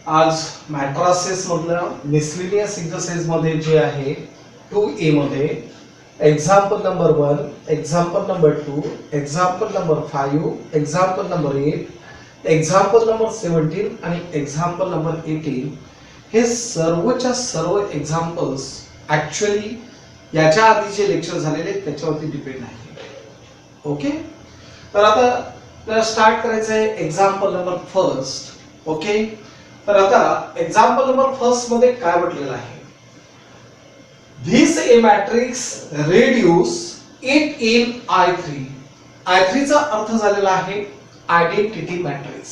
आज मॅट्रासेस मधलं miscellaneous exercise मध्ये जे आहे 2A मध्ये example number 1, example number 2, example number 5, example number 8, example number 17 आणि एक्झाम्पल नंबर 18 हे सर्वच्या सर्व एक्झाम्पल्स ऍक्च्युअली याच्या आधी जे लेक्चर झालेले त्याच्यावरती डिपेंड आहे. ओके, तर आता आपल्याला स्टार्ट करायचं आहे एक्झाम्पल नंबर फर्स्ट. ओके, तर आता एक्झाम्पल नंबर फर्स्ट मध्ये काय म्हटलेलं आहे, This a matrix reduce it in I3. I3 चा अर्थ झालेला आहे आयडेंटिटी मॅट्रिक्स,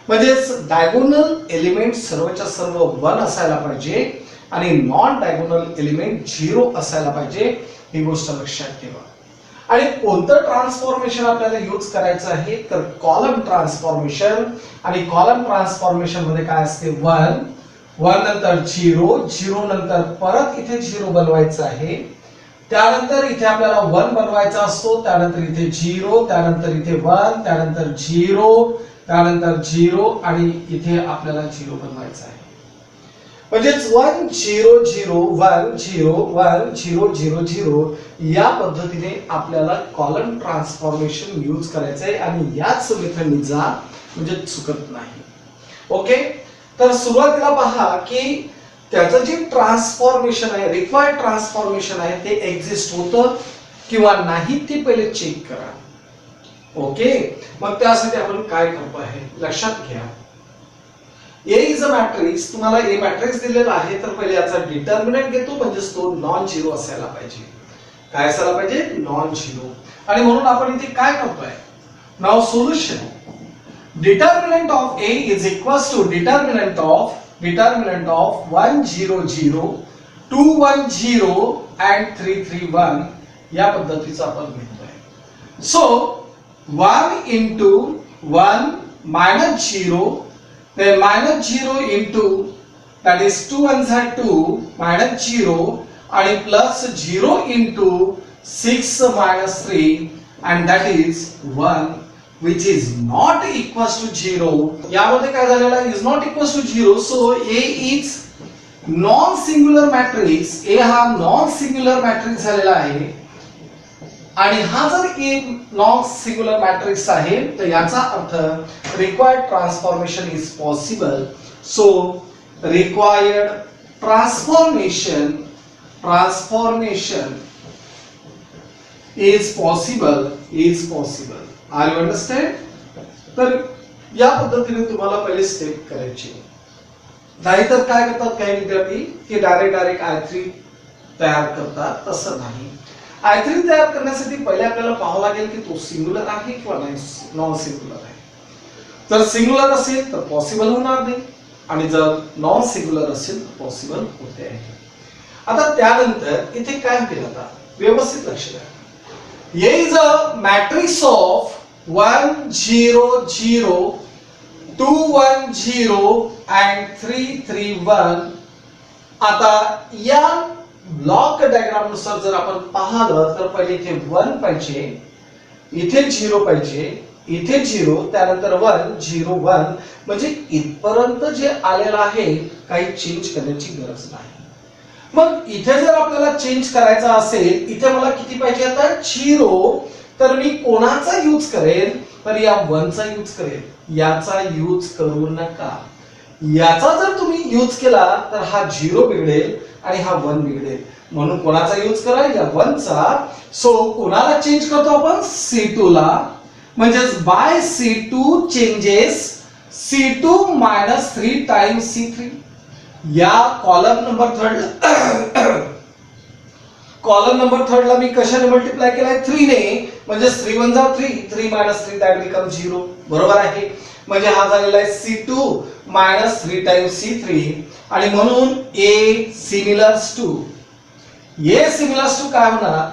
म्हणजेच डायगोनल एलिमेंट सर्वच्या सर्व 1 असायला पाहिजे आणि नॉन डायगोनल एलिमेंट 0 असायला पाहिजे, ही गोष्ट लक्षात ठेवा. आणि कोणतं ट्रान्सफॉर्मेशन आपल्याला यूज करायचं आहे तर कॉलम ट्रान्सफॉर्मेशन. आणि कॉलम ट्रान्सफॉर्मेशन मध्ये काय असते, 1 नंतर 0 नंतर परत इथे 0 बनवायचं आहे, त्यानंतर इथे आपल्याला 1 बनवायचा असतो, त्यानंतर इथे 0, त्यानंतर इथे 1, त्यानंतर 0, त्यानंतर 0 आणि इथे आपल्याला 0 बनवायचा आहे. म्हणजेच 1 0 0 1 0 1 0 0 0 या पद्धतीने आपल्याला कॉलम ट्रान्सफॉर्मेशन यूज करायचं आहे आणि याच मेथडने जा म्हणजे चुकत नाही. ओके, तर सुरुवातीला पहा की त्याचं जे ट्रान्सफॉर्मेशन आहे, रिक्वायर्ड ट्रान्सफॉर्मेशन आहे ते एक्झिस्ट होतं किंवा नाही ते पहिले चेक करा. ओके, मग त्यासाठी आपण काय करतो आहे लक्षात घ्या. A इज अ मॅट्रिक्स, तुम्हाला A मॅट्रिक्स दिलेला आहे तर पहिले याचा डिटर्मिनंट घेतो, म्हणजेच तो नॉन झिरो असायला पाहिजे. काय असायला पाहिजे, नॉन झिरो. आणि म्हणून आपण इथे काय करतोय, now solution. Determinant of A is equals to determinant of 1 0 0 2 1 0 and 3 3 1 या पद्धतीचा आपण घेतोय. So 1 into 1 minus 0, then minus 0 into that is 2 ones are 2 minus 0 आणि plus 0 into 6 minus 3 and that is 1 which is not equals to 0. यामध्ये काय झालेलं आहे, is not equals to 0. so A is non singular matrix. A हा non singular matrix झालेला आहे आणि हा जर A नॉन सिंग्युलर मॅट्रिक्स आहे तर याचा अर्थ required transformation is possible. So required transformation is possible. Are you understand? तर या पद्धतीने तुम्हाला पहिले स्टेप करायची. नाहीतर काय करतात काही विद्यार्थी की डायरेक्ट I3 तयार करतात, तसं नाही. I3 तयार करण्यासाठी पहिले आपल्याला पाहावं लागेल की तो सिंग्युलर आहे किंवा नॉन सिंग्युलर आहे. जर सिंग्युलर असेल तर पॉसिबल होणार नाही आणि जर नॉन सिंग्युलर असेल तर पॉसिबल होते आहे. आता त्यानंतर इथे काय होईल, आता व्यवस्थित लक्ष द्या. A is a matrix of 1 0 0 2 1 0 and 3 3 1. आता या ब्लॉक डायग्राम नुसार जर आपण पाहिलं तर पहिले इथे 1 पाहिजे, इथे 0 पाहिजे, इथे 0, त्यानंतर 1 0 1, म्हणजे इथपर्यंत जे आलेलं आहे काही चेंज करण्याची गरज नाही. मग इथे जर आपल्याला चेंज करायचा असेल, इथे मला किती पाहिजे आता 0, तर मी कोणाचा यूज करेल तर या 1 चा यूज करेल. याचा यूज करू नका. याचा जर तुम्ही यूज केला तर हा 0 बिघडेल आणि हा 1 बिघडेल, म्हणून कोणाचा यूज करा, या 1 चा. सो कोणाला चेंज करतो आपण, C2 ला, म्हणजेच bye C2 changes C2 minus 3 times C3. या कॉलम नंबर 3 ला मी कशाने मल्टिप्लाय केलाय, 3 ने, म्हणजे 3 1 जा 3, 3 minus 3 that becomes 0. बरोबर आहे, म्हणजे हा झालेला आहे C2 minus 3 times C3 आणि म्हणून A similars to काय होणार,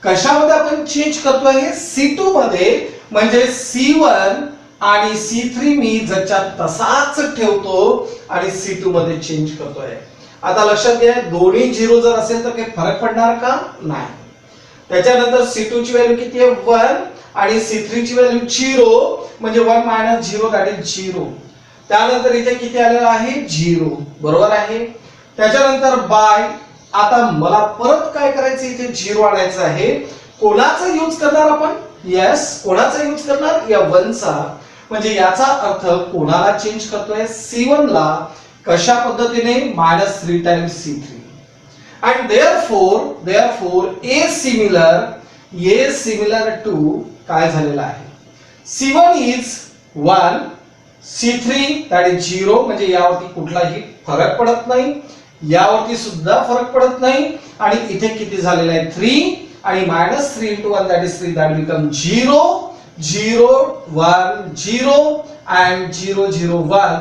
कशामध्ये आपण चेंज करतोय, C2 मध्ये, म्हणजे C1 आणि C3 मी जच्या तसाच ठेवतो आणि C2 मध्ये चेंज करतोय. आता लक्षात घ्या, दोन्ही 0 जर असेल तर काही फरक पडणार का, नाही. त्याच्यानंतर C2 ची व्हॅल्यू किती आहे, 1 आणि C3 ची व्हॅल्यू 0, म्हणजे 1 - 0 दॅट इज 0. त्यानंतर इथे किती आलेलं आहे 0, बरोबर आहे. त्याच्यानंतर बाय, आता मला परत काय करायचं, इथे 0 आणायचं आहे. कोणाचा यूज करणार आपण, यस कोणाचा यूज करणार, या 1 चा. म्हणजे याचा अर्थ कोणाला चेंज करतोय, C1 ला. कशा पद्धतीने, -3 times C3. and therefore A similar to काय झालेला आहे, C1 is 1, C3 that is 0. म्हणजे यावरती कुठलाही फरक पडत नाही, यावरती सुद्धा फरक पडत नाही. आणि इथे किती झालेला आहे 3 आणि -3 into 1 that is 3, that become 0 0 1 0 and 0 0 1.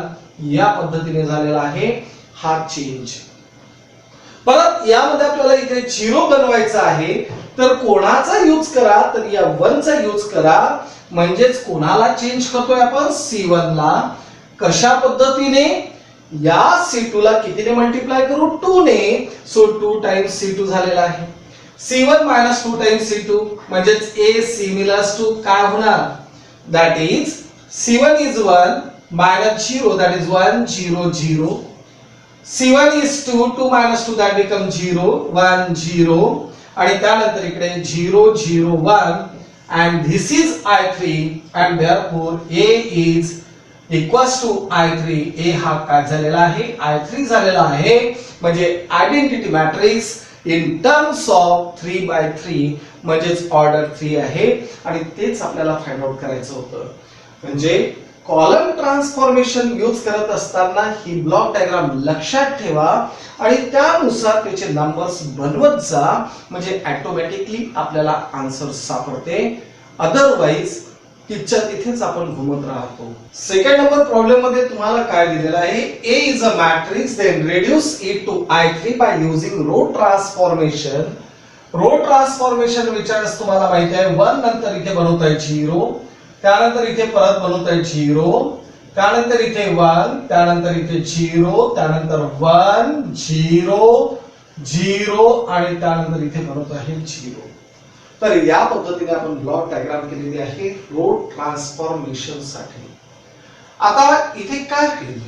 या पद्धतीने झालेला आहे हा चेंज. परत यामध्ये आपल्याला इथे 0 बनवायचा आहे, तर कोणाचा यूज करा, तर या 1 चा यूज करा. म्हणजेच कोणाला चेंज करतोय आपण, C1 ला. कशा पद्धतीने, या C2 ला कितीने मल्टिप्लाय करू, 2 ने. सो 2 टाइम्स C2 झालेला आहे. C1 - 2 टाइम्स C2 म्हणजेच A सिमिलर्स टू काय होणार, that is C1 is 1 -0 that is 1 0 0. C1 is 2 2 - 2 that becomes 0 1 0. आणि त्यानंतर इकडे 0 0 1 and this is I3 and therefore A is equals to I3. A हा काय झालेला आहे, I3 झालेला आहे. म्हणजे identity matrix in terms of 3/3 म्हणजेच ऑर्डर 3 आहे. आणि तेच आपल्याला फाइंड आउट करायचं होतं. म्हणजे कॉलम ट्रान्सफॉर्मेशन यूज करत असताना ही ब्लॉक डायग्राम लक्षात ठेवा आणि त्यानुसार त्याचे नंबर्स बनवत जा. म्हणजे ऑटोमॅटिकली आपल्याला आन्सर सापडते. अदरवाइज तिच्या तिथेच आपण घुमत राहतो. सेकंड नंबर प्रॉब्लेम मध्ये तुम्हाला काय दिलेलं आहे, A is a matrix, then reduce it to I3 by using row transformation. Row transformation विचारस तुम्हाला माहिती आहे. 1 नंतर इथे बनवताय 0, त्यानंतर इथे परत बनवताय 0, त्यानंतर इथे 1, त्यानंतर इथे 0, त्यानंतर 1 0 0 आणि त्यानंतर इथे बनवत आहे 0. तर या पद्धतीने आपण ब्लॉक डायग्राम केलेली आहे रो ट्रान्सफॉर्मेशन साठी. आता इथे काय केले,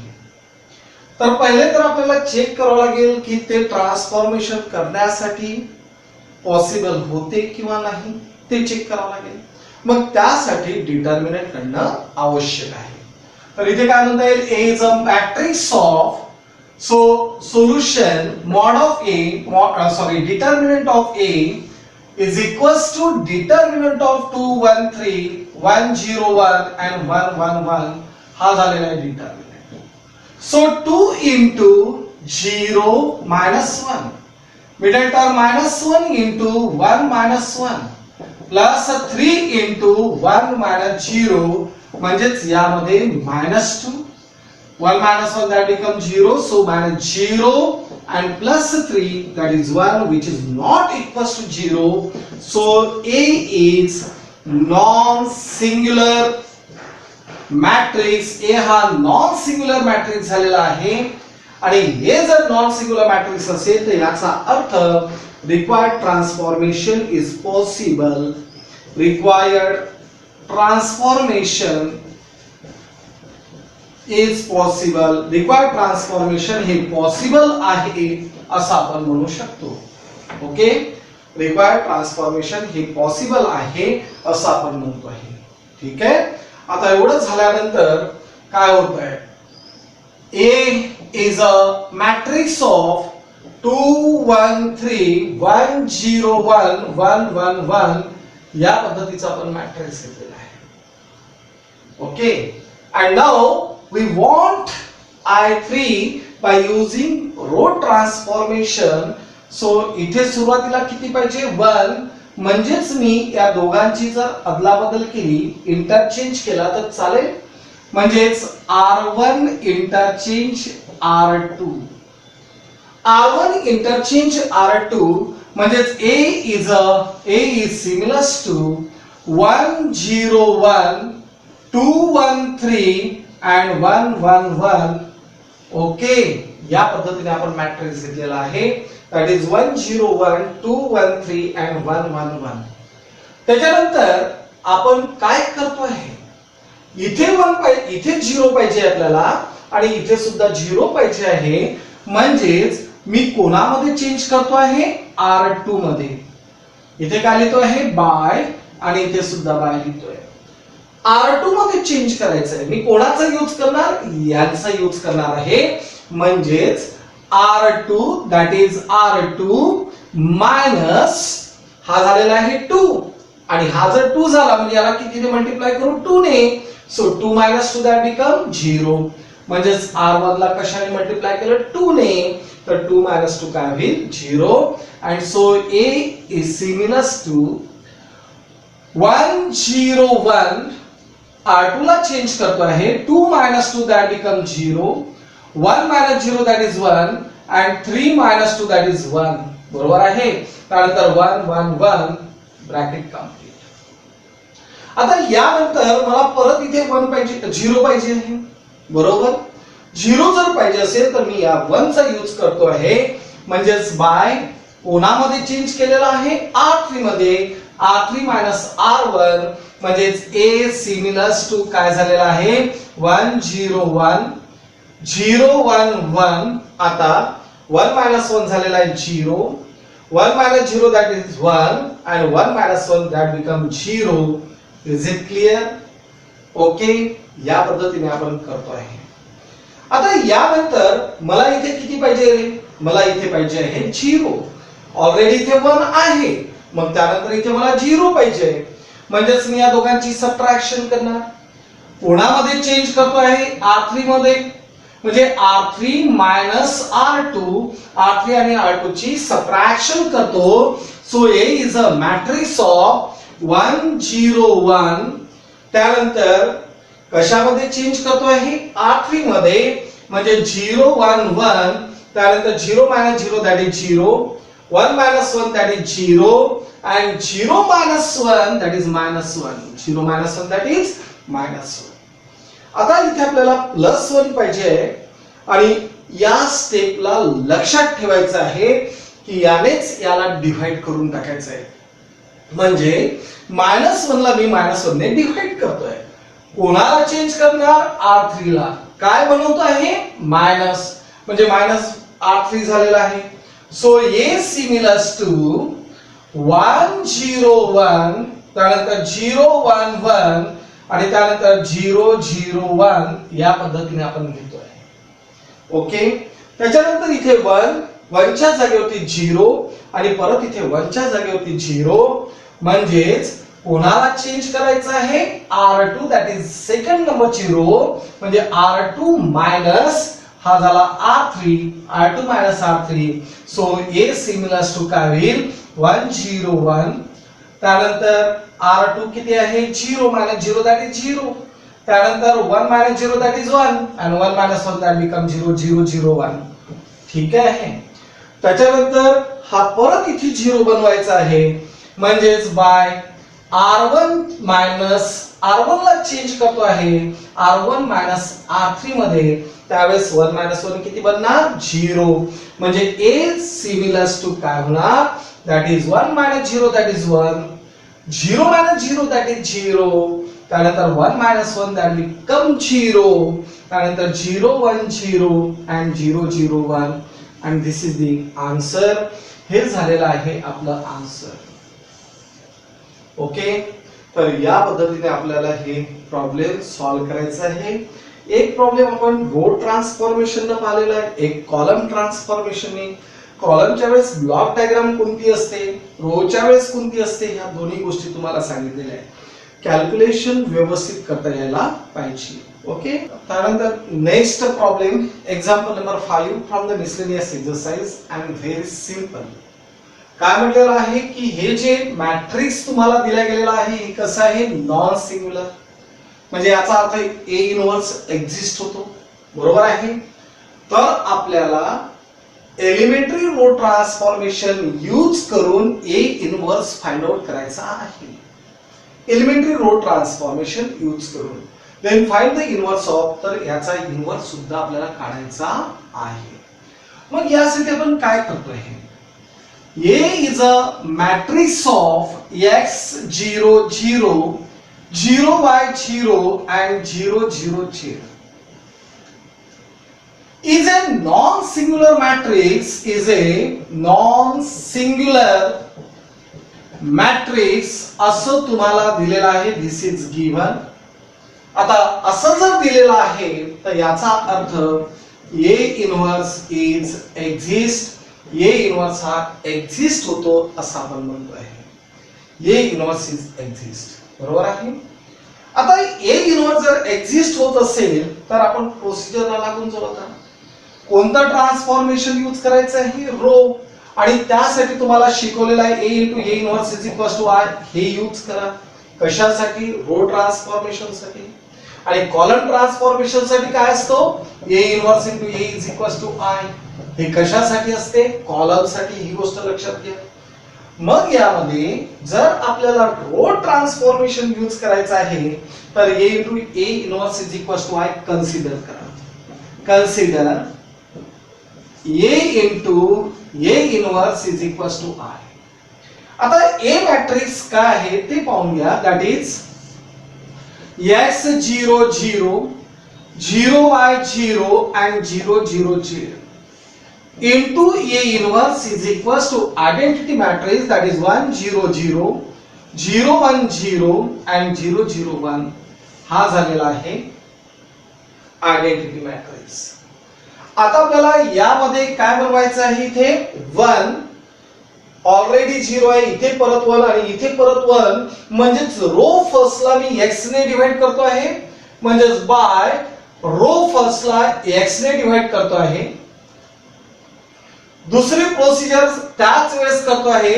तर पहिले तर आपल्याला चेक करावं लागेल की ते ट्रान्सफॉर्मेशन करण्यासाठी पॉसिबल होते किंवा नाही, ते चेक करावं लागेल. मग त्यासाठी डिटर्मिनंट काढणं आवश्यक आहे. तर इथे काय म्हणता येईल, A is a matrix of, so solution mod of A, determinant of A is equals to determinant of 2 1 3 1 0 1 and 1 1 1. हा झालेला आहे determinant. So 2 into 0 minus 1, middle term -1 into 1 minus 1 plus 3 into 1 minus 0. म्हणजेच यामध्ये -2, 1 minus 1 that becomes 0, so -0 and plus 3 that is 1, which is not equals to 0. So A is non-singular matrix. A हा non-singular matrix झालेला आहे. आणि हे जर non-singular matrix असेल तर याचा अर्थ required transformation is possible. Required transformation is possible. Required transformation हे possible आहे असं आपण म्हणू शकतो. ओके, required transformation हे possible आहे असं आपण म्हणतो आहे. ठीक आहे. आता एवढं झाल्यानंतर काय होत आहे, A is a matrix of 2 1 3 1 0 1 1 1 1. या पद्धतीचा आपण मॅट्रिक्स घेतलेला आहे. Okay, and now we want I3 by using row transformation. so इथे सुरुवातीला किती पाहिजे, 1. म्हणजेच मी या दोघांची जर अदलाबदल केली, इंटरचेंज केला तर चालेल. म्हणजेच R1 interchange R2, R1 interchange R2. म्हणजेच A is similar to 1 0 1 2 1 3 and 1 1 1. Okay, या पद्धतीने आपण मॅट्रिक्स घेतलेला आहे. That is 1 0 1 2 1 3 and 1 1 1. त्याच्यानंतर आपण काय करतो आहे, इथे 1 पाहिजे, इथे 0 पाहिजे आपल्याला आणि इथे सुद्धा 0 पाहिजे आहे. म्हणजेच मी कोणामध्ये चेंज करतो आहे R2 मध्ये. इथे काय लिहितो आहे बाय आणि इथे सुद्धा बाय लिहितोय. R2 मध्ये चेंज करायचं आहे. मी कोणाचा यूज करणार यांचा यूज करणार आहे. म्हणजेच R2 that is R2 minus हा झालेला आहे 2 आणि हा जर 2 झाला म्हणजे याला कितीने मल्टिप्लाय करू 2 ने. So 2 minus 2 that become 0. म्हणजेच R1 ला कशाने मल्टिप्लाय केलं 2 ने. तर 2 minus 2 काय होईल 0. and so A is similar to 1 0 1. R2 ला चेंज करतो आहे. 2 minus 2 that become 0. 1 minus 0 that is 1 and 3 minus 2 that is 1. बरोबर आहे. त्यानंतर 1 1 1 ब्रॅकेट कंप्लीट. आता यानंतर मला परत इथे 1 पाहिजे 0 पाहिजे आहे. बरोबर. 0 जर पाहिजे असेल तर मी या 1 चा यूज करतो आहे. म्हणजेच बाय कोणामध्ये चेंज केलेला आहे R3 मध्ये. R3 minus R1 म्हणजेच A सिमिलर्स टू काय झालेला आहे 1 0 1 0 1 1. आता 1 minus 1 झालेला आहे 0. 1 minus 0 that is 1 and 1 minus 1 that becomes 0. Is it clear? Okay. या पद्धतीने आपण करतो आहे. आता यानंतर मला इथे किती पाहिजे मला इथे पाहिजे आहे 0. ऑलरेडी इथे 1 आहे. मग त्यानंतर इथे मला 0 पाहिजे. म्हणजेच मी या दोघांची सबट्रॅक्शन करणार. कोणामध्ये चेंज करतो आहे R3 मध्ये. म्हणजे R3 minus R2. R3 आणि R2 ची सबट्रॅक्शन करतो. So A is a matrix of 1 0 1. त्यानंतर कशामध्ये चेंज करतो आहे R3 मध्ये. म्हणजे 0 1 1. त्यानंतर 0 minus 0 that is 0. 1 minus 1 that is 0 and 0 minus 1 that is minus 1. 0 minus 1 that is minus 1. आता इथे आपल्याला प्लस 1 पाहिजे आहे आणि या स्टेपला लक्षात ठेवायचं आहे की यानेच याला डिव्हाइड करून टाकायचं आहे. म्हणजे -1 ला मी -1 ने डिव्हाइड करतोय. कोणाला चेंज करणार R3 ला. काय बनवतो आहे मायनस. म्हणजे -R3 झालेला आहे. So A similars to 1 0 1. त्यानंतर 0 1 1 आणि त्यानंतर 0 0 1. या पद्धतीने आपण लिहितोय. ओके. त्याच्यानंतर इथे 1 1 च्या जागेवरती 0 आणि परत इथे 1 च्या जागेवरती 0. म्हणजेच कोणाला चेंज करायचं आहे R2 दॅट इज सेकंड नंबरची रो. म्हणजे R2 मायनस हा झाला R3. R2 minus R3. So A similars to काय होईल 1 0 1. त्यानंतर R2 किती आहे 0 minus 0 that is 0. त्यानंतर 1 minus 0 that is 1 and 1 minus 1 that becomes 0 0 0 1. ठीक आहे. त्याच्यानंतर हा परत इथे 0 बनवायचा आहे. म्हणजेच बाय R1 minus R1 ला चेंज करतो आहे R1 minus R3 मध्ये. त्यावेळेस 1 minus 1 किती बनणार 0. म्हणजे A सिमिलर्स टू काय होणार that is 1 minus 0 that is 1. 0 minus 0 that is 0. त्यानंतर 1 minus 1 that becomes 0. त्यानंतर 0 1 0 and 0 0 1 and this is the answer. हे झालेलं आहे आपलं आन्सर. ओके. तर या पद्धतीने आपल्याला हे प्रॉब्लेम सॉल्व्ह करायचा आहे. एक प्रॉब्लेम आपण रो ट्रान्सफॉर्मेशन ने पाहिलेला आहे. एक कॉलम ट्रान्सफॉर्मेशन ने. कॉलमच्या वेळेस ब्लॉक डायग्राम कोणती असते रोच्या वेळेस कोणती असते ह्या दोन्ही गोष्टी तुम्हाला सांगितलेल्या आहेत. कॅल्क्युलेशन व्यवस्थित करता यायला पाहिजे. ओके. त्यानंतर next problem example number 5 from the miscellaneous exercise and very simple. काय म्हटलेलं आहे की हे जे मॅट्रिक्स तुम्हाला दिला गेलेला आहे हे कसं आहे नॉन सिंग्युलर. म्हणजे याचा अर्थ A इनव्हर्स एक्झिस्ट होतो. बरोबर आहे. तर आपल्याला एलिमेंटरी रो ट्रान्सफॉर्मेशन यूज करून A इनव्हर्स फाइंड आउट करायचा आहे. एलिमेंटरी रो ट्रान्सफॉर्मेशन यूज करून then find the inverse of. तर याचा इनव्हर्स सुद्धा आपल्याला काढायचा आहे. मग यासाठी आपण काय करतोय A is a matrix of x 0 0 0y0 and 0, 0, 0 is a non-singular matrix, is a non-singular matrix असं तुम्हाला दिलेलं आहे. दिस इज गिवन. आता असं जर दिलेलं आहे तर याचा अर्थ A inverse is exist. A inverse हा एक्झिस्ट होतो असं आपण म्हणतो आहे. A inverse is exist. बरोबर आहे. आता A इनव्हर्स जर एक्झिस्ट होत असेल तर आपण प्रोसिजरला लागून जाऊ. आता कोणतं ट्रान्सफॉर्मेशन यूज करायचं आहे? रो. आणि त्यासाठी तुम्हाला शिकवलेलं आहे A into A inverse is equal to I. हे यूज करा. कशासाठी? रो ट्रान्सफॉर्मेशन साठी. आणि कॉलम ट्रान्सफॉर्मेशन साठी काय असतो? A inverse into A is equal to I. हे कशासाठी असते? कॉलम साठी. ही गोष्ट लक्षात घ्या. मग यामध्ये जर आपल्याला रो ट्रान्सफॉर्मेशन यूज करायचं आहे तर A into A inverse is equal to I consider करा. Consider A into A inverse is equal to I. आता A मॅट्रिक्स काय आहे ते पाहून घ्या. That is x0 0 0y0 and 0 0 0 into A inverse is equals to identity matrix, that is 1 0 0 0 1 0 and 0 0 1. हा झालेला आहे आयडेंटिटी मॅट्रिक्स. आता आपल्याला यामध्ये काय बनवायचं आहे? इथे 1 ऑलरेडी 0 आहे, इथे परत 1 आणि इथे परत 1, म्हणजेच रो फर्स्टला मी x ने डिवाइड करतो आहे, म्हणजेच बाय रो फर्स्टला x ने डिवाइड करतो आहे. दुसरी प्रोसिजर त्याच वेळेस करतो आहे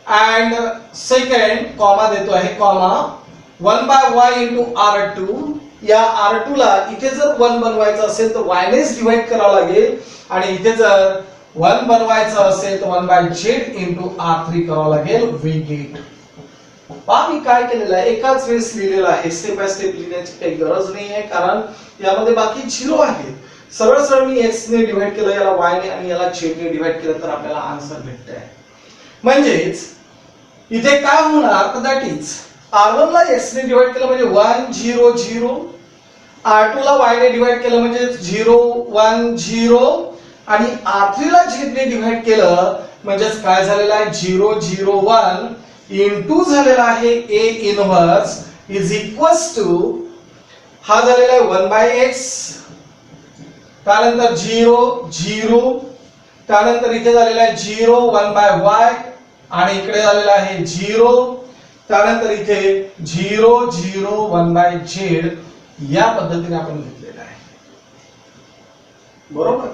अँड सेकंड कॉमा देतो आहे. Comma 1 by y into r2. या r2 ला इथे जर 1 बनवायचं असेल तर y नेच डिवाइड करावं लागेल आणि इथे जर 1 बनवायचं असेल तर 1 by z into r3 करावं लागेल. We get. पहा मी काय केलेलं आहे, एकाच वेळेस लिहिलेलं आहे. स्टेप बाय स्टेप लिहिण्याची काही गरज नाही आहे कारण यामध्ये बाकी 0 आहे. सरळ सरळ मी x ने डिवाइड केलं, याला y ने आणि याला z ने डिवाइड केलं तर आपल्याला आन्सर भेटतंय. म्हणजेच इथे काय होणार तर दॅट इज r1 ला x ने डिवाइड केलं म्हणजे 1 0 0, r2 ला y ने डिवाइड केलं म्हणजे 0 1 0 आणि r3 ला z ने डिवाइड केलं म्हणजेच काय झालेलं आहे 0 0 1 इनटू झालेला आहे A inverse is equals to हा झालेला आहे 1 by x, त्यानंतर 0 0, त्यानंतर इथे झालेला आहे 0 1 by y आणि इकडे झालेला आहे 0, त्यानंतर इथे 0 0 1 by z. या पद्धतीने आपण घेतलेला आहे. बरोबर.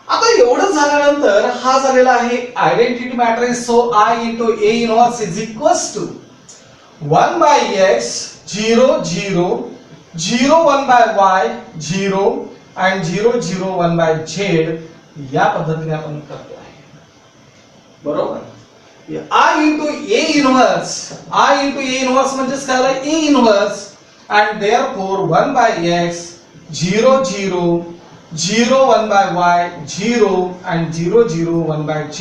आता एवढं झाल्यानंतर हा झालेला आहे identity matrix. So I into A inverse is equals to 1 by x 0 0 0 1 by y 0 and 0 0 1 by z. या पद्धतीने आपण करतो आहे. बरोबर. I into A inverse, I into A inverse म्हणजेच काय आहे A inverse and therefore 1 by x 0 0 0 1 by y 0 and 0 0 1 by z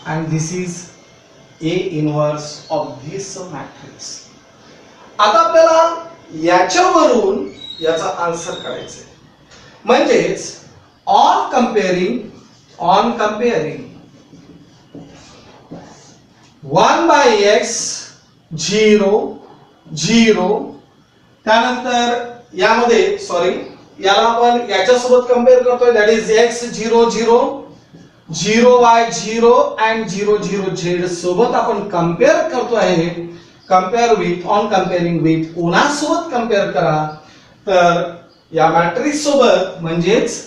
and this is A inverse of this matrix. आता आपल्याला याच्यावरून याचा आन्सर काढायचा आहे. म्हणजेच on comparing 1 by x 0 0, त्यानंतर यामध्ये सॉरी याला आपण याच्या सोबत कंपेअर करतोय that is x 0 0 0 y 0 and 0 0 z सोबत आपण कंपेअर करतो आहे. कंपेअर विथ ऑन कंपेअरिंग विथ कोणा सोबत कंपेअर करा तर या मॅट्रिक्स सोबत म्हणजेच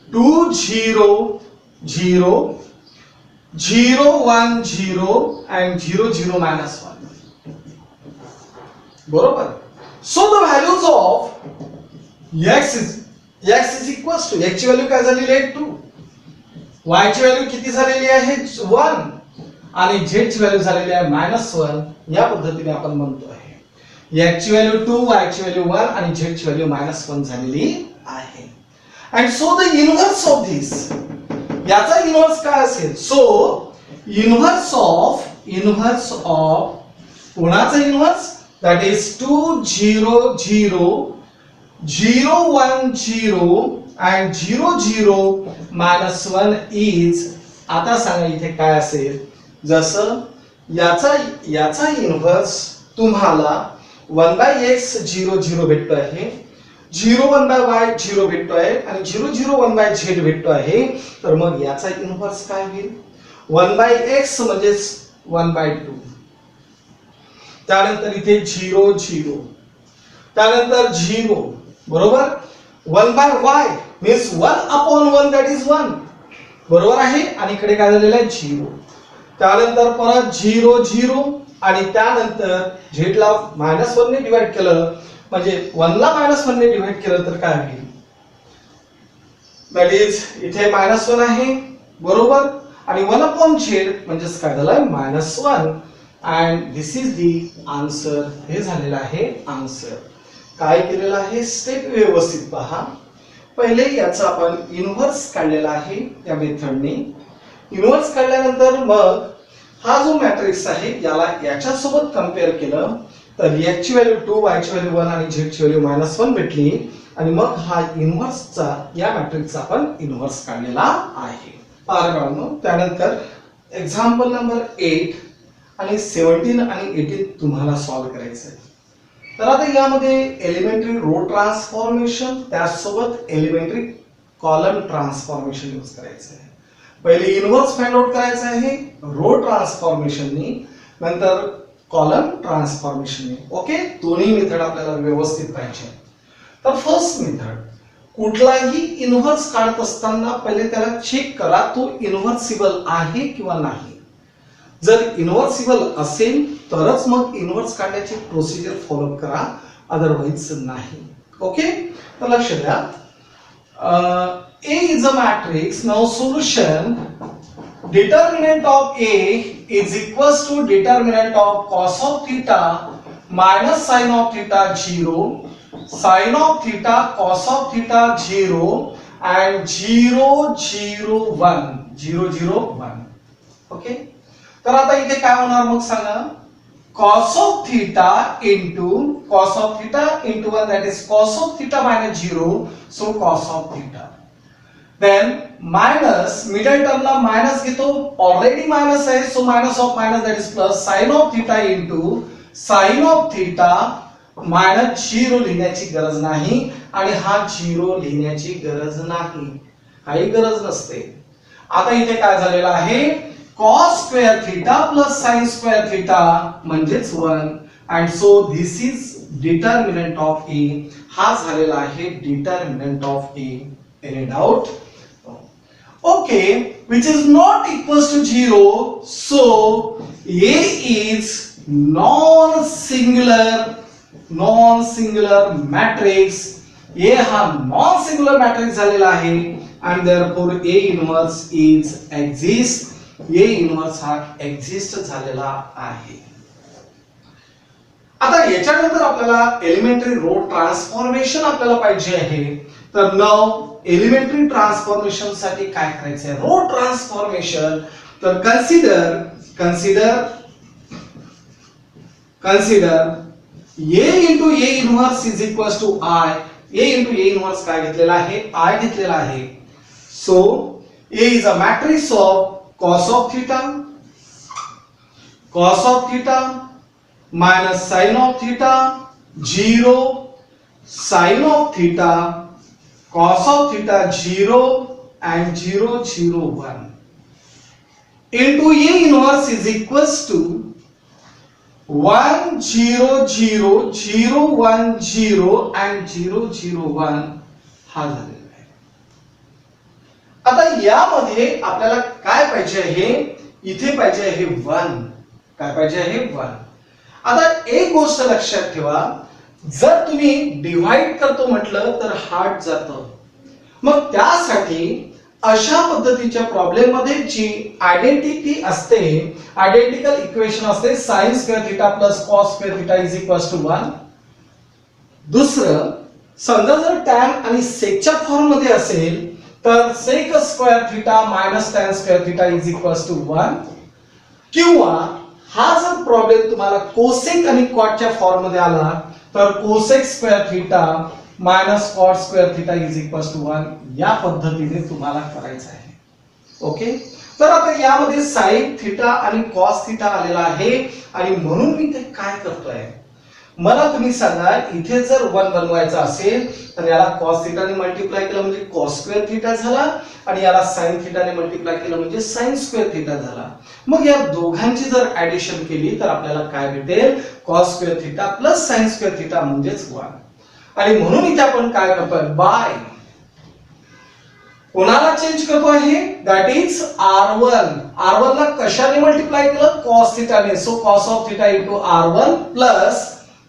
2 0 0 0 1 0 and 0 0 minus 1. बरोबर. So the values of x is equals to x ची व्हॅल्यू काय झालेली आहे 2, y ची व्हॅल्यू किती झालेली आहे 1 आणि z ची व्हॅल्यू झालेली आहे -1. या पद्धतीने आपण म्हणतो आहे x ची व्हॅल्यू 2, y ची व्हॅल्यू 1 आणि z ची व्हॅल्यू -1 झालेली आहे. And so the inverse of this, याचा इन्व्हर्स काय असेल? सो इन्व्हर्स ऑफ कोणाचा inverse that is 2 0 0 0 1 0 and 0 0 minus 1 is, आता सांगा इथे काय असेल, जसं याचा इन्व्हर्स तुम्हाला 1/x 0 0 भेटतो आहे, 0 1/y 0 भेटतो आहे आणि 0 0 1/z भेटतो आहे, तर मग याचा इन्व्हर्स काय होईल, 1/x म्हणजे 1/2, त्यानंतर इथे 0 0, त्यानंतर 0 बरोबर, 1/y मीन्स 1/1 दॅट इज 1 बरोबर आहे, आणि इकडे काय झालेलं आहे 0, त्यानंतर परत 0 0 आणि त्यानंतर z ला -1 ने डिवाइड केलं म्हणजे 1 ला -1 ने डिवाइड केलं तर काय होईल, दॅट इज इथे -1 आहे बरोबर, आणि 1/z म्हणजे काय झालं -1, and this is the answer, हे झालेलं आहे आन्सर. काय केलेलं आहे, स्टेप व्यवस्थित पहा. पहिले याचा आपण इन्व्हर्स काढलेला आहे त्या मेथडने. इन्व्हर्स काढल्यानंतर मग हा जो मॅट्रिक्स आहे याला याच्यासोबत कंपेअर केलं तर याची व्हॅल्यू 2, वायची व्हॅल्यू 1 आणि झेडची व्हॅल्यू -1 भेटली, आणि मग हा इन्व्हर्सचा या मॅट्रिक्सचा आपण इन्व्हर्स काढलेला आहे. पारगावनो त्यानंतर एक्झाम्पल नंबर 8 आणि 17 आणि 18 तुम्हाला सॉल्व्ह करायचं आहे. तर आता यामध्ये एलिमेंटरी रो ट्रान्सफॉर्मेशन त्यासोबत एलिमेंटरी कॉलम ट्रान्सफॉर्मेशन यूज करायचं आहे. पहिले इन्व्हर्स फाइंड आउट करायचं आहे रो ट्रान्सफॉर्मेशननी, नंतर कॉलम ट्रान्सफॉर्मेशननी. ओके, दोन्ही मेथड आपल्याला व्यवस्थित पाहिजे. तर फर्स्ट मेथड, कुठलाही इन्व्हर्स काढत असताना पहिले त्याला चेक करा तो इन्व्हर्सिबल आहे किंवा नाही. जर इन्व्हर्सिबल असेल तरच मग इन्व्हर्स काढण्याची प्रोसिजर फॉलो करा, अदरवाइज नाही. ओके, तर लक्ष द्या. A is a matrix. Now solution, determinant of A is equals to determinant of cos of theta minus sin of theta 0, sin of theta cos of theta 0 and 0 0 1 0 0 1. Okay, तर आता इथे काय होणार मग सांगा, cos of theta into cos of theta into 1 that is cos of theta minus 0, so cos of theta. Then minus middle term ला minus घेतो, already minus आहे, so minus of minus that is plus sin of theta into sin of theta minus 0 लिहिण्याची गरज नाही, आणि हा 0 लिहिण्याची गरज नाही, काही गरज नसते. आता इथे काय झालेलं आहे, cos square theta plus sin square theta म्हणजेच 1, and so this is determinant of A. हा झालेला आहे determinant of A. Any doubt? Okay, which is not equals to 0, so A is non-singular matrix. A हा non-singular matrix झालेला आहे, and therefore A inverse is exist. A inverse हा exist झालेला आहे. आता याच्यानंतर आपल्याला एलिमेंटरी रो ट्रान्सफॉर्मेशन आपल्याला पाहिजे आहे. तर नाव एलिमेंटरी ट्रान्सफॉर्मेशन साठी काय करायचं आहे, रो ट्रान्सफॉर्मेशन. तर consider A into A inverse is equals to I. A into A inverse काय घेतलेला आहे, I घेतलेला आहे. So A is a matrix of cos of theta minus sin of theta 0 sin of theta cos of theta 0 and 0 0 1 into A inverse is equals to 1 0 0 0 1 0 and 0 0 1 हा झालेला आहे. आता यामध्ये आपल्याला काय पाहिजे आहे, इथे पाहिजे आहे 1. काय पाहिजे आहे 1. आता एक गोष्ट लक्षात ठेवा, जर तुम्ही डिवाइड करतो म्हटलं तर हार्ड जातं. मग त्यासाठी अशा पद्धतीच्या प्रॉब्लेम मध्ये जी आयडेंटिटी असते, आयडेंटिकल इक्वेशन असते, sin square theta plus cos square theta is equals to 1. दुसरं, समजा जर tan आणि सेकच्या फॉर्म मध्ये असेल तर sec square theta minus tan square theta is equals to 1, किंवा हा जर प्रॉब्लेम तुम्हाला कोसेक आणि कॉटच्या फॉर्म मध्ये आला तर cosec square theta minus cot square theta is equal to 1 या पद्धतीने तुम्हाला करायचं आहे. ओके, तर आता यामध्ये साइन थिटा आणि कॉस थिटा आलेला आहे आणि म्हणून मी ते काय करतोय, मला तुम्ही सांगा इथे जर 1 बनवायचा असेल तर याला कॉस थिटाने मल्टिप्लाय केलं म्हणजे कॉस स्क्वेअर थिटा झाला आणि याला साइन थिटाने मल्टिप्लाय केलं म्हणजे साइन स्क्वेअर थिटा झाला. मग या दोघांची जर ऍडिशन केली तर आपल्याला काय भेटेल, cos square theta plus sine square theta म्हणजेच 1. आणि म्हणून इथे आपण काय करतोय, बाय कोणाला चेंज करतो आहे, दॅट इज r1. r1 ला कशाने मल्टिप्लाय केलं, कॉस थिटाने. So cos of theta into r1 plus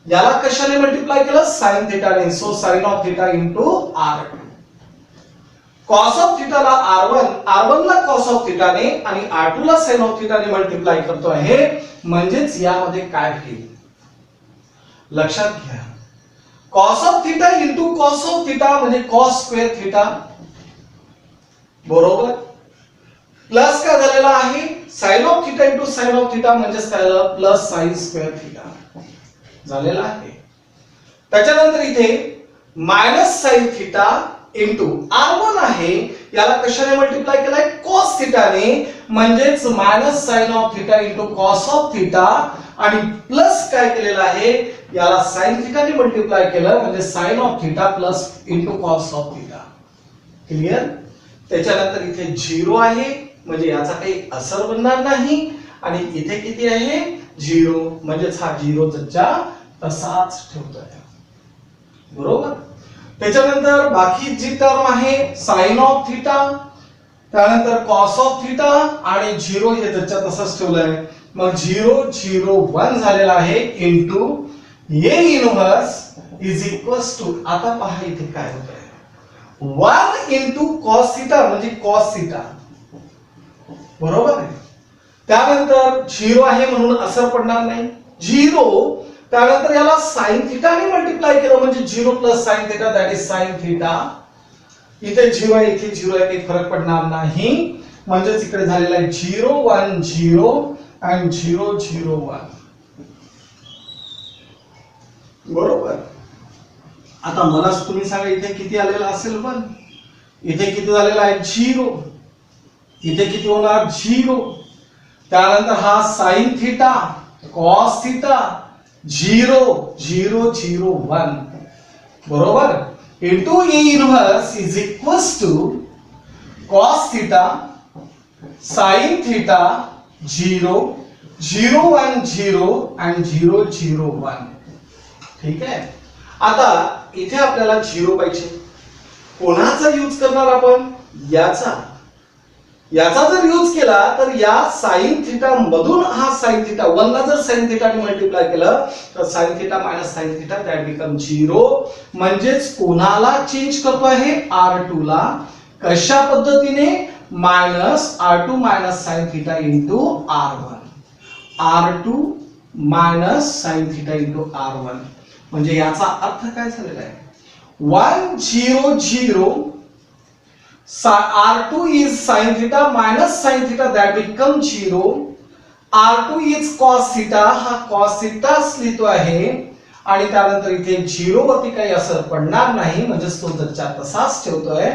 याला कशाने मल्टिप्लाय केलं, साइन थिटाने. So sine of theta into r2. Cos of थिटाला r1 ला कॉस ऑफ थिटाने आणि r2 ला साइन ऑफ थिटाने मल्टिप्लाय करतो आहे म्हणजेच यामध्ये काय होईल, लक्षात घ्या, cos of theta into cos of theta म्हणजे कॉस स्क्वेअर थिटा बरोबर, प्लस काय झालेला आहे, sine of theta into sine of theta म्हणजेच काय झालं, प्लस साइन स्क्वेअर थिटा झालेला आहे. त्याच्यानंतर इथे minus sine theta into r1 आहे, याला कशाने मल्टिप्लाय केलाय, कॉस थिटाने म्हणजेच minus sine of theta into cos of theta आणि प्लस काय केलेलं आहे, याला साइन थिटाने मल्टिप्लाय केलं म्हणजे sine of theta plus into cos of theta. Clear. त्याच्यानंतर इथे 0 आहे म्हणजे याचा काही असर बनणार नाही आणि इथे किती आहे, 0 म्हणजेच हा 0 चा तसाच ठेवतोय बरोबर. त्याच्यानंतर बाकी जी टर्म आहे साइन ऑफ थिटा, त्यानंतर कॉस ऑफ थिटा आणि 0 हे त्याच्या तसंच ठेवलंय. मग 0 0 1 झालेला आहे into a inverse is equals to, आता पहा इथे काय होतंय, 1 इनटू कॉस थिटा म्हणजे कॉस थिटा बरोबर आहे. त्यानंतर 0 आहे म्हणून असर पडणार नाही, 0 त्यानंतर याला साइन थिटाने मल्टिप्लाय केलं म्हणजे 0 plus sine theta that is sine theta. इथे 0 आहे इथे 0 आहे, काही फरक पडणार नाही म्हणजेच इकडे झालेला आहे 0 1 0 and 0 0 1 बरोबर. आता मला तुम्ही सांगा इथे किती आलेला असेल, 1 इथे किती झालेला आहे, 0 इथे किती होणार, 0 त्यानंतर हा साइन थिटा कॉस थिटा 0 0 0 1 बरोबर into a inverse is equals to cos theta sine theta 0 0 1 0 and 0 0 1. ठीक आहे. आता इथे आपल्याला 0 पाहिजे, कोणाचा यूज करणार आपण, याचा जर यूज केला तर या साइन थिटा मधून हा साइन थिटा 1 ला जर साइन थिटाने मल्टिप्लाय केलं तर sine theta minus sine theta that become 0 म्हणजेच कोणाला चेंज करतो आहे, r2 ला. कशा पद्धतीने, minus r2 minus sine theta into r1, r2 minus sine theta into r1 म्हणजे याचा अर्थ काय झालेला आहे, 1 0 0 r2 is sin theta minus sin theta that become 0. r2 is cos theta, हा cos theta लिहितो आहे आणि त्यानंतर इथे 0 वरती काही असर पडणार नाही म्हणजे तो जसा तसाच ठेवतोय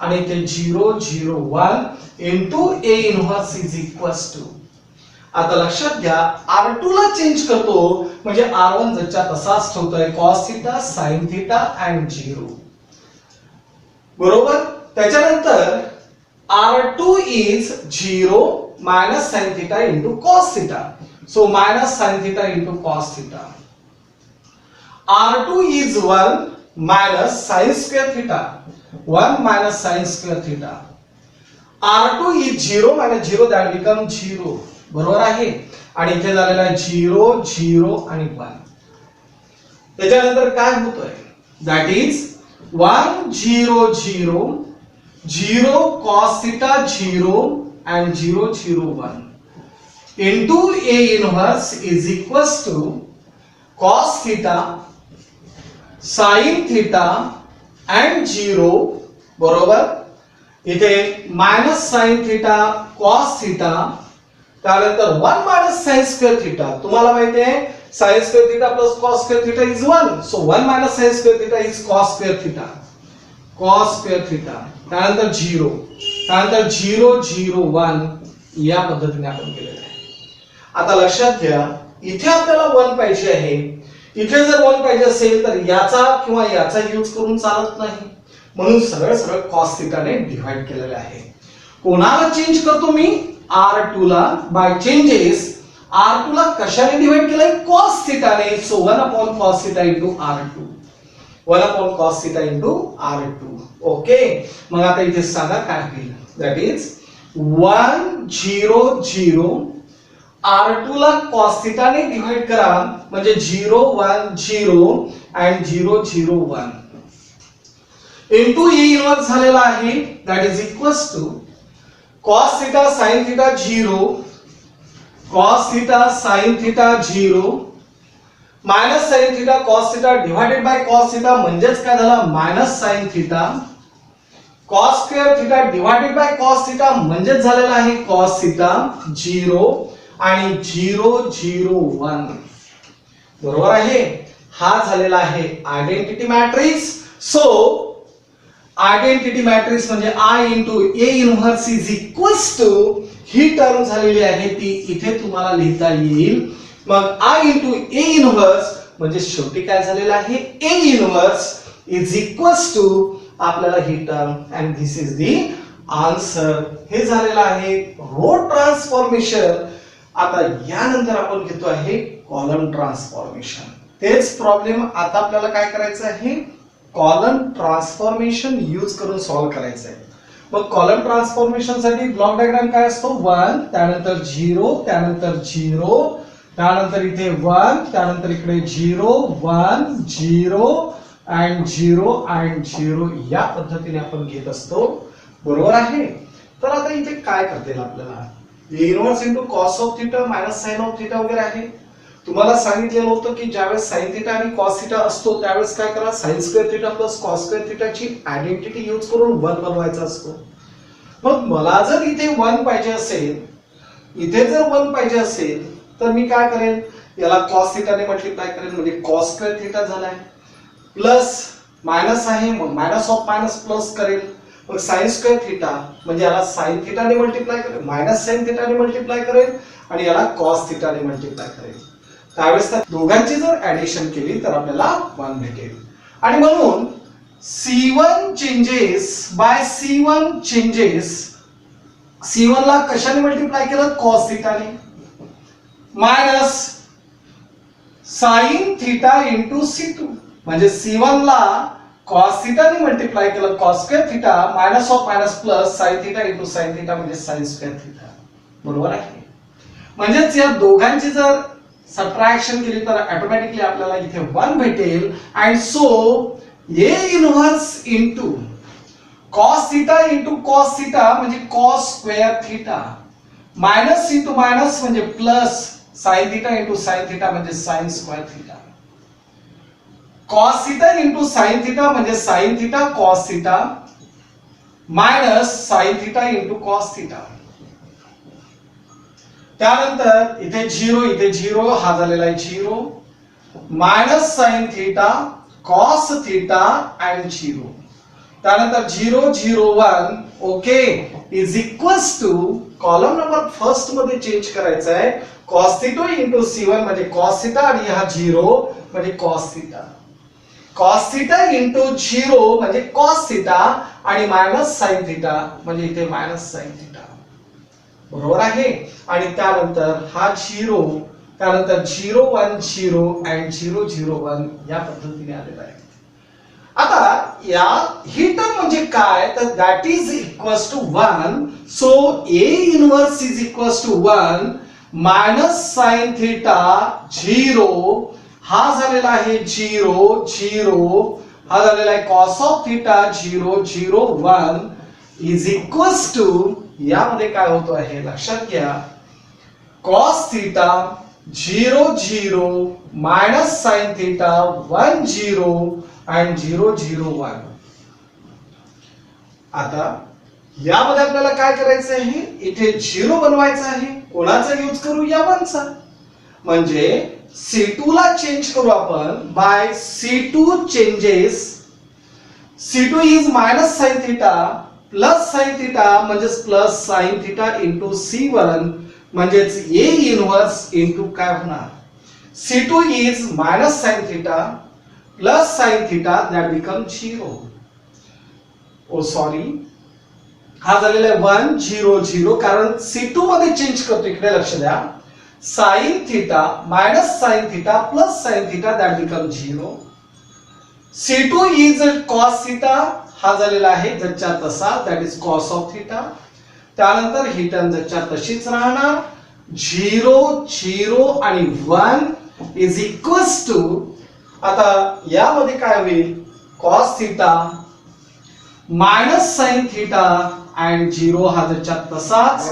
आणि इथे 0 0 1 into a inverse is equals to. आता लक्षात घ्या r2 ला चेंज करतो म्हणजे r1 जसा तसाच ठेवतोय cos theta sin theta and 0 बरोबर. त्याच्यानंतर r2 is 0 minus sin theta into cos theta. So minus sin theta into cos theta. r2 is 1 minus sin square theta. 1 minus sin square theta. r2 is 0 minus 0 that become 0. बरोबर आहे. आणि इथे झालेला आहे 0 0 आणि 1. त्याच्यानंतर काय होतोय, that is 1 0 0 0 cos theta 0 and 0 0 1 into a inverse is equals to cos theta sin theta and 0 बरोबर. इथे minus sin theta cos theta त्यानंतर 1 मायनस साइन स्क्वेअर थिटा, तुम्हाला माहिती आहे sine square theta plus cos square theta is 1, so 1 minus sine square theta is cos square theta, cos square theta. त्यानंतर 0, त्यानंतर 0 0 1 या पद्धतीने आपण केलेलं आहे. आता लक्षात घ्या इथे आपल्याला 1 पाहिजे आहे, इथे जर 1 पाहिजे असेल तर याचा किंवा याचा यूज करून चालत नाही, म्हणून सरळ सरळ कॉस थिटाने डिवाइड केलेले आहे. कोणाला चेंज करतो मी R2 ला, बाय चेंजेस R2 ला कशाने डिवाइड केलंय कॉस थिटाने, so 1 upon cos theta into R2, 1 upon cos theta into R2. Okay, मग आता इथे सांगा काय होईल, दॅट इज 1 0 0 R2 ला कॉस थिटाने डिवाइड करा म्हणजे 0 1 0 and 0 0 1 इनटू ए इन्व्हर्स झालेला आहे, that is equals to cos theta sin theta 0, cos theta sin theta 0 minus sin theta cos theta divided by cos theta म्हणजेच काय झालं minus sin theta, cos square theta divided by cos theta म्हणजेच झालेला आहे cos theta 0 आणि 0 0 1. बरोबर आहे, हा झालेला आहे identity matrix. So identity matrix म्हणजे I into A inverse is equals to ही टर्म झालेली आहे ती इथे तुम्हाला लिहिता येईल. मग I इंटू ए इन्व्हर्स म्हणजे शेवटी काय झालेलं आहे A inverse is equals to आपल्याला ही term and this is the answer. हे झालेलं आहे रो ट्रान्सफॉर्मेशन. आता यानंतर आपण घेतो आहे कॉलम ट्रान्सफॉर्मेशन. तेच प्रॉब्लेम आता आपल्याला काय करायचं आहे कॉलम ट्रान्सफॉर्मेशन यूज करून सॉल्व्ह करायचं आहे. मग कॉलम ट्रान्सफॉर्मेशन साठी ब्लॉक डायग्राम काय असतो 1 त्यानंतर 0 त्यानंतर 0 त्यानंतर इथे 1 त्यानंतर इकडे 0 1 0 and 0 and 0 या पद्धतीने आपण घेत असतो. बरोबर आहे. तर आता इथे काय करता येईल आपल्याला inverse into cos of theta minus sine of theta वगैरे आहे. तुम्हाला सांगितलेलं होतं की ज्यावेळेस साइन थीटा आणि कॉस थीटा असतो त्यावेळेस काय करा sine square theta plus cos square थीटाची आयडेंटिटी यूज करून 1 बनवायचा असतो. मग मला जर इथे 1 पाहिजे असेल, इथे जर 1 पाहिजे असेल तर मी काय करेन याला कॉस थीटाने मल्टिप्लाय करेन म्हणजे कॉस स्क्वेअर थीटा झालाय प्लस मायनस आहे मग मायनस ऑफ मायनस प्लस करेल मग साइन स्क्वेअर थीटा म्हणजे याला साइन थीटाने मल्टिप्लाय करेल मायनस साइन थीटाने मल्टिप्लाय करेल आणि याला कॉस थीटाने मल्टिप्लाय करेल. त्यावेळेस त्या दोघांची जर ऍडिशन केली तर आपल्याला 1 भेटेल. आणि म्हणून C1 changes by C1 changes C1 ला कशाने मल्टिप्लाय केलं कॉस थीटाने minus sine theta into C2 म्हणजे C1 ला कॉस थीटाने मल्टिप्लाय केलं cos square theta minus of minus plus sine theta into sine theta म्हणजे साइन स्क्वेअर थीटा. बरोबर आहे. म्हणजेच या दोघांची जर सबट्रॅक्शन केली तर ऑटोमॅटिकली आपल्याला इथे 1 भेटेल. And so A inverse into cos theta into cos theta म्हणजे cos square theta minus into minus म्हणजे plus sine theta into sine theta म्हणजे sine square theta cos theta into sine theta म्हणजे sine theta cos theta minus sine theta into cos theta. त्यानंतर इथे 0 हा झालेला आहे 0 minus sine theta cos theta and 0 त्यानंतर 0 0 1 okay is equals two column number first मध्ये change करायचा आहे कॉस थीटा इंटू C1 म्हणजे कॉस थीटा आणि हा 0 म्हणजे cos theta cos theta into 0 म्हणजे कॉस थीटा आणि मायनस साइन थीटा म्हणजे इथे मायनस साइन थीटा. बरोबर आहे. आणि त्यानंतर हा 0 त्यानंतर 0 1 0 अँड 0 0 1 या पद्धतीने आलेला आहे. आता या ही टर्म म्हणजे काय तर that is equals to 1. So A inverse is equals to 1 minus sine theta 0 हा झालेला आहे 0 0 हा झालेला आहे cos of theta 0 0 1 is equals to यामध्ये काय होतो आहे लक्षात घ्या cos theta 0 0 minus sine theta 1 0 and 0 0 1. आता यामध्ये आपल्याला काय करायचं आहे इथे 0 बनवायचं आहे कोणाचा यूज करू, या वनचा. म्हणजे C2 ला चेंज करू आपण by C2 changes. C2 is minus sine theta plus sine theta म्हणजेच plus sine theta into C1 म्हणजेच A इनवर्स इंटू काय होणार, C2 is minus sine theta plus sine theta that become 0. Oh sorry, हा झालेला आहे 1 0 0 कारण C2 मध्ये change करतो. इकडे लक्ष द्या, sine theta minus sine theta plus sine theta that become 0. C2 is cos theta, हा झालेला आहे जच्या तसा that is cos of theta. त्यानंतर ही टर्म जच्या तशीच राहणार. 0 0 आणि 1 इज इक्वल्स टू, आता यामध्ये काय होईल, cos theta minus sine theta and 0 हा जच्या तसाच.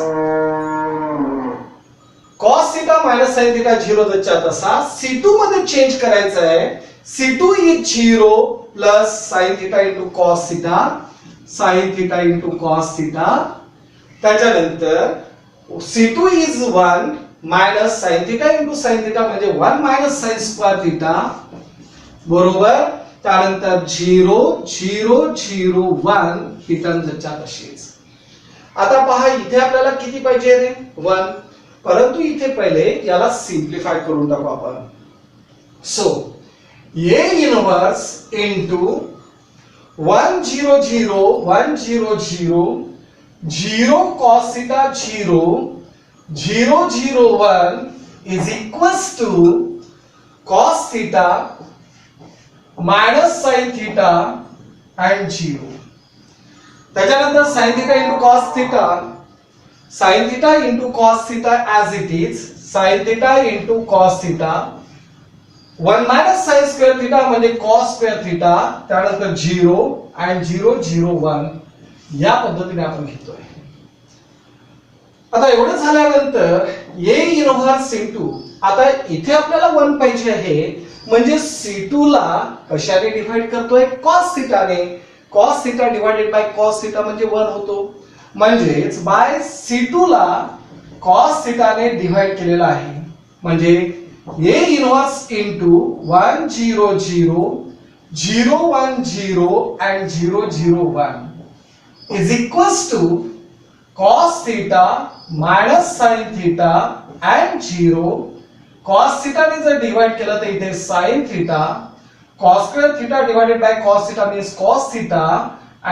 Cos theta minus sine theta 0 जच्या तसा. C2 मध्ये चेंज करायचं आहे. C2 is 0 plus sine theta into cos theta, sine theta into cos theta. त्याच्यानंतर C2 is 1 minus sine theta into sine theta म्हणजे 1 minus sine square theta बरोबर. त्यानंतर 0 0 0 1 ही term जच्या तशीच. आता पहा इथे आपल्याला किती पाहिजे रे, 1. परंतु इथे पहिले याला सिंप्लिफाय करून टाकू आपण. So A inverse into 1 0 0 1 0 0 0 cos theta 0 0 0 1 is equals to cos theta minus sin theta and 0. त्याच्यानंतर sin theta into cos theta, sin theta into cos theta as it is, sin theta into cos theta 1 minus sin square theta म्हणजे cos square theta. त्यानंतर 0 and 0 0 1 या पद्धतीने आपण घेतोय. आता एवढं झाल्यानंतर A इनव्हर्स इंटू, आता इथे आपल्याला 1 पाहिजे आहे म्हणजे C2 ला कशाने डिवाइड करतोय, cos theta ने. cos theta divided by cos theta म्हणजे 1 होतो. म्हणजेच बाय C2 ला cos theta ने डिवाइड केलेला आहे. म्हणजे A inverse into 1 0 0 0 1 0 and 0 0 1 is equals to cos theta minus sin theta and 0. cos theta ने जर डिवाइड केलं तर इथे sin theta, cos square theta divided by cos theta means cos theta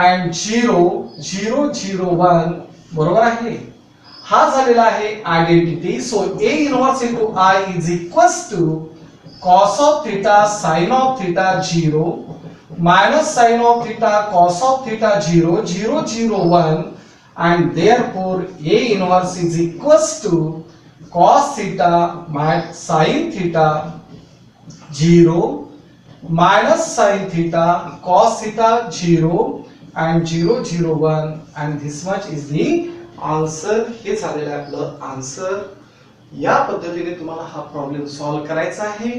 and 0 0 0 1 बरोबर आहे. हा झालेला आहे identity. So A inverse into I is equals to cos of theta sin of theta 0 minus sin of theta cos of theta 0 0 0 1 and therefore A inverse is equals to cos theta minus sin theta 0 minus sin theta cos theta 0 and 0 0 1 and this much is the answer. हे झालेलं आहे आपलं answer. या पद्धतीने तुम्हाला हा problem solve करायचा आहे.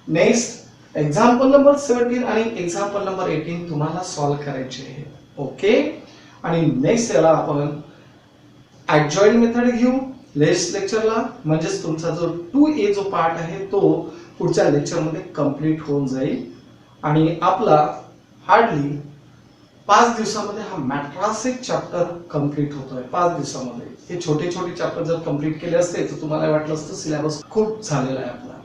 नेक्स्ट एक्झाम्पल नंबर 17 आणि एक्झाम्पल नंबर 18 तुम्हाला सॉल्व्ह करायचे आहे. ओके. आणि नेक्स्ट याला आपण ऍडजॉइंट मेथड घेऊ नेक्स्ट लेक्चरला. म्हणजेच तुमचा जो 2A जो पार्ट आहे तो पुढच्या लेक्चरमध्ये कंप्लीट होऊन जाईल. आणि आपला हार्डली 5 दिवसामध्ये हा मॅट्रासिक चॅप्टर कंप्लीट होतोय. 5 दिवसामध्ये हे छोटे छोटे चॅप्टर जर कंप्लीट केले असते तर तुम्हाला वाटलं असतं सिलेबस खूप झालेला आहे आपला.